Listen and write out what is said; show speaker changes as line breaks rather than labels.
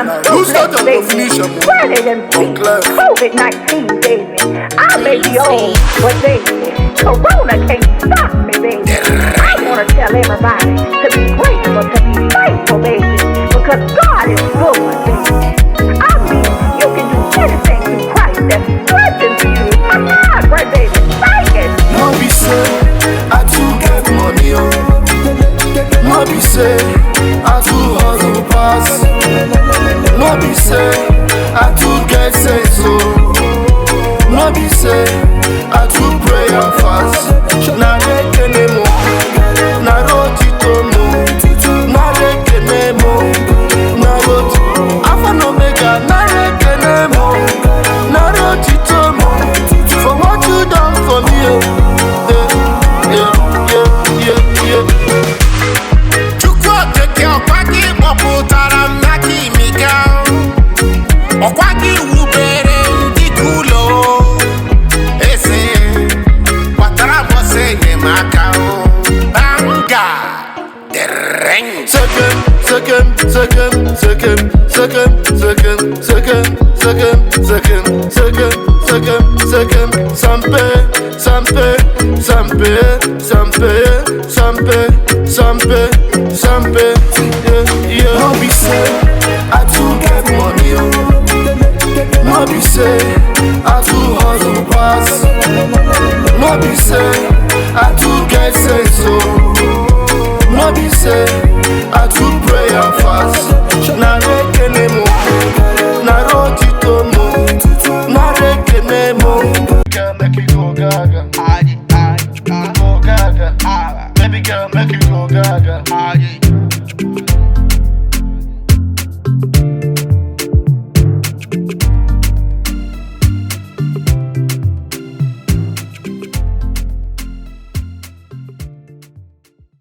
Who's got the definition?
Granted and free. COVID-19, baby. I may be old, but baby, Corona can't stop me, baby. I want to tell everybody to be grateful, to be thankful, baby, because God is good, baby. I mean, you can do anything through Christ that strengthens you. Great baby, thank it.
No be say, I too get money, oh. No be say, I too hustle pass. No be say, I too get sense, oh. No be say, I too pray and fast. Na reke nemo, na roti tomo, na reke nemo, na roti. Alpha and Omega, na reke nemo, na roti tomo. For what you done for me, oh.
Okwaki wubere ndị kulo ese kwatara bose nyemaka banga dereng
sampe yeah. No be say I too get money, oh. No be say I too hustle pass. No be say I too get sense, oh. No be say